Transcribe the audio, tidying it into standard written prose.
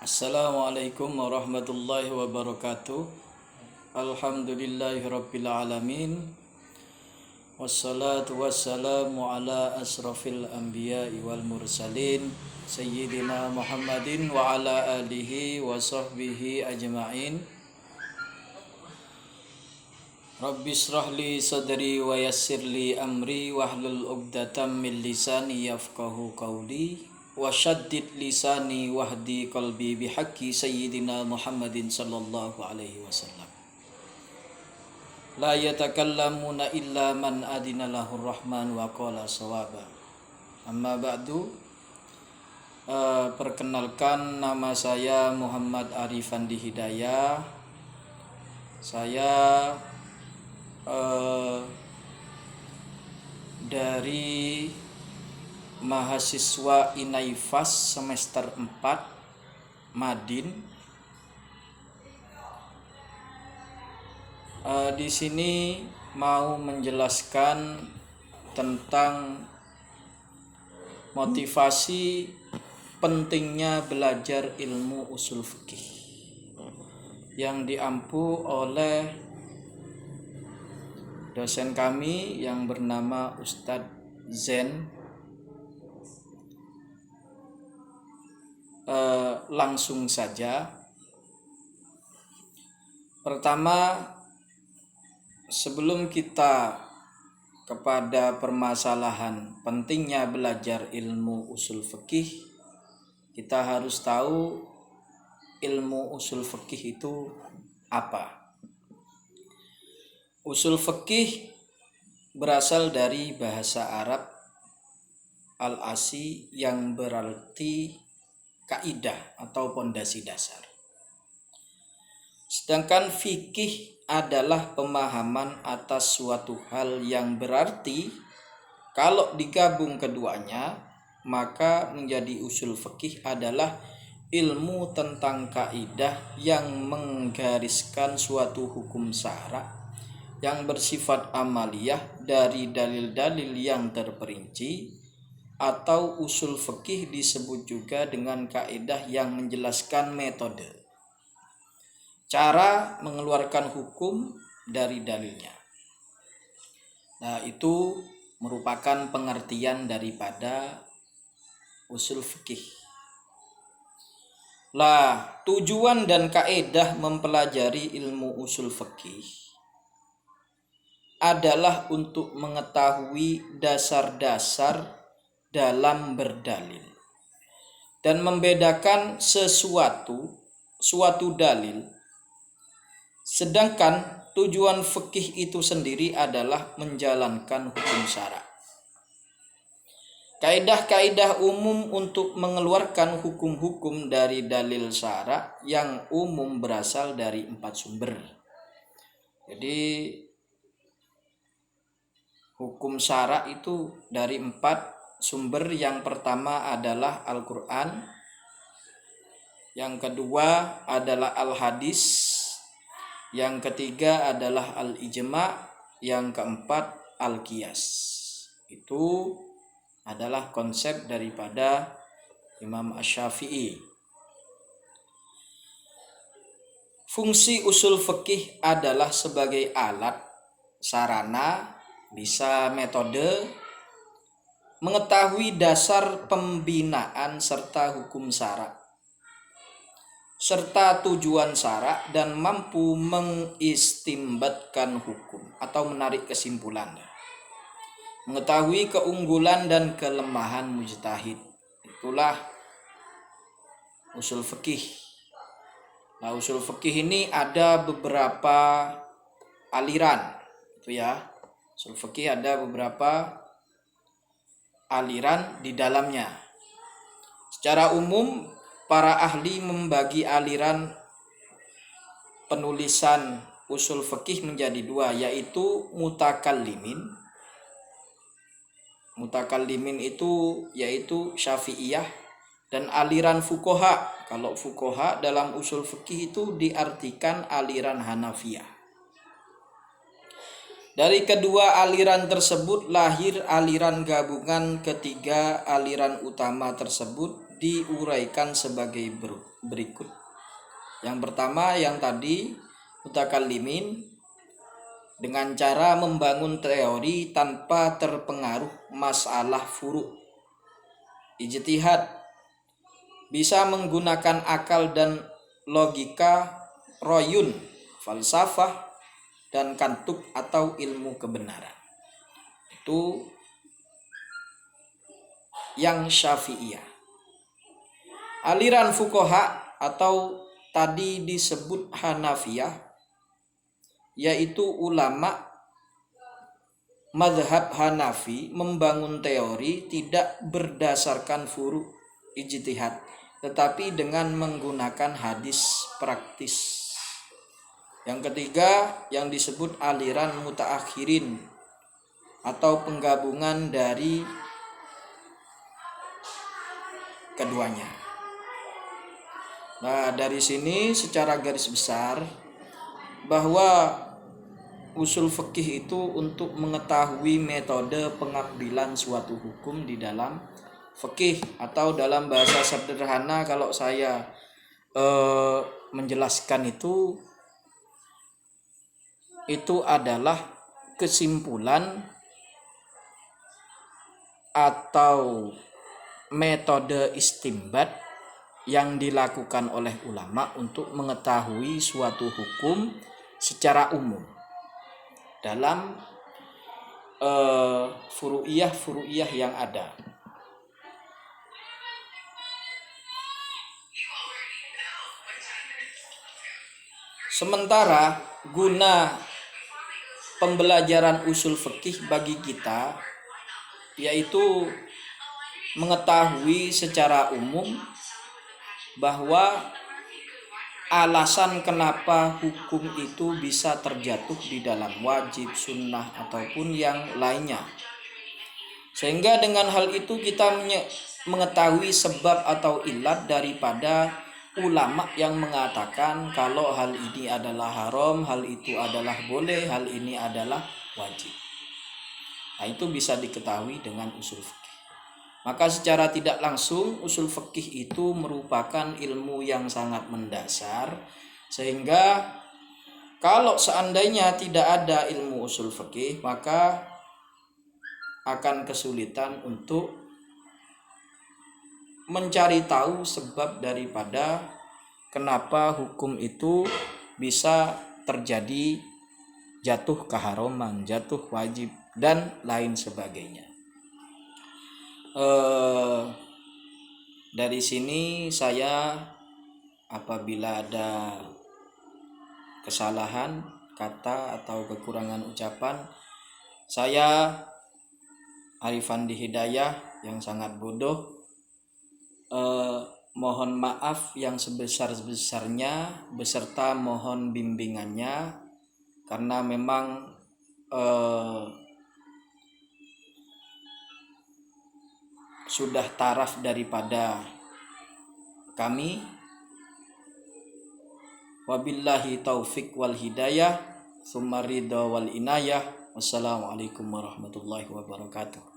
Assalamualaikum warahmatullahi wabarakatuh. Alhamdulillahirabbil alamin. Wassalatu wassalamu ala asrafil anbiya'i wal mursalin sayyidina Muhammadin wa ala alihi wa sahbihi ajma'in. Rabbi shrah li sadri wa yassir li amri wahlul 'uqdatam min lisani yafqahu qawli. Wasyaddid lisani wahdi qalbi bihaqqi sayyidina Muhammadin sallallahu alaihi wasallam. La yatakallamuna illa man adina lahur rahman wa qala sawaba. Amma ba'du. Perkenalkan, nama saya Muhammad Arifandi Hidayah. Saya dari mahasiswa Inaifas semester 4 Madin. Di sini mau menjelaskan tentang motivasi pentingnya belajar ilmu usul fikih yang diampu oleh dosen kami yang bernama Ustadz Zen. Langsung saja. Pertama, sebelum kita kepada permasalahan pentingnya belajar ilmu usul fikih, kita harus tahu ilmu usul fikih itu apa. Usul fikih berasal dari bahasa Arab al-asi yang berarti kaidah atau pondasi dasar. Sedangkan fikih adalah pemahaman atas suatu hal yang berarti kalau digabung keduanya maka menjadi usul fikih adalah ilmu tentang kaidah yang menggariskan suatu hukum syara yang bersifat amaliyah dari dalil-dalil yang terperinci. Atau usul fikih disebut juga dengan kaidah yang menjelaskan metode, cara mengeluarkan hukum dari dalilnya. Nah, itu merupakan pengertian daripada usul fikih. Lah, tujuan dan kaidah mempelajari ilmu usul fikih adalah untuk mengetahui dasar-dasar dalam berdalil dan membedakan suatu dalil. Sedangkan tujuan fikih itu sendiri adalah menjalankan hukum syara. Kaidah-kaidah umum untuk mengeluarkan hukum-hukum dari dalil syara yang umum berasal dari 4 sumber. Jadi hukum syara itu dari 4 sumber. Yang pertama adalah Al-Quran, yang kedua adalah Al-Hadis, yang ketiga adalah Al-Ijma', yang keempat Al-Qiyas. Itu adalah konsep daripada Imam Asy-Syafi'i. Fungsi usul fikih adalah sebagai alat, sarana, bisa metode mengetahui dasar pembinaan serta hukum syara serta tujuan syara dan mampu mengistimbatkan hukum atau menarik kesimpulan, mengetahui keunggulan dan kelemahan mujtahid. Itulah usul fikih. Nah, usul fikih ini ada beberapa aliran, itu ya. Usul fikih ada beberapa aliran di dalamnya. Secara umum, para ahli membagi aliran penulisan usul fikih menjadi 2, yaitu mutakallimin. Mutakallimin itu yaitu Syafi'iyah, dan aliran fuqaha. Kalau fuqaha dalam usul fikih itu diartikan aliran Hanafiyah. Dari kedua aliran tersebut lahir aliran gabungan ketiga aliran utama tersebut diuraikan sebagai berikut. Yang pertama, yang tadi mutakallimin dengan cara membangun teori tanpa terpengaruh masalah furu'. Ijtihad bisa menggunakan akal dan logika, royun, falsafah, dan kantuk atau ilmu kebenaran. Itu yang Syafi'iyah. Aliran fuqaha atau tadi disebut Hanafiyah, yaitu ulama mazhab Hanafi membangun teori tidak berdasarkan furu' ijtihad, tetapi dengan menggunakan hadis praktis. Yang ketiga yang disebut aliran mutaakhirin atau penggabungan dari keduanya. Nah, dari sini secara garis besar bahwa usul fikih itu untuk mengetahui metode pengambilan suatu hukum di dalam fikih, atau dalam bahasa sederhana kalau saya menjelaskan itu adalah kesimpulan atau metode istinbat yang dilakukan oleh ulama untuk mengetahui suatu hukum secara umum dalam furu'iyah yang ada. Sementara guna pembelajaran usul fikih bagi kita yaitu mengetahui secara umum bahwa alasan kenapa hukum itu bisa terjatuh di dalam wajib, sunnah, ataupun yang lainnya. Sehingga dengan hal itu kita mengetahui sebab atau ilat daripada ulama yang mengatakan kalau hal ini adalah haram, hal itu adalah boleh, hal ini adalah wajib. Nah, itu bisa diketahui dengan usul fikih. Maka secara tidak langsung usul fikih itu merupakan ilmu yang sangat mendasar, sehingga kalau seandainya tidak ada ilmu usul fikih maka akan kesulitan untuk mencari tahu sebab daripada kenapa hukum itu bisa terjadi jatuh keharaman, jatuh wajib, dan lain sebagainya. Dari sini saya apabila ada kesalahan kata atau kekurangan ucapan, saya Arifandi Hidayah yang sangat bodoh, mohon maaf yang sebesar-besarnya beserta mohon bimbingannya, karena memang sudah taraf daripada kami. Wabillahi taufik wal hidayah, tsumma ridha wal inayah. Wassalamualaikum warahmatullahi wabarakatuh.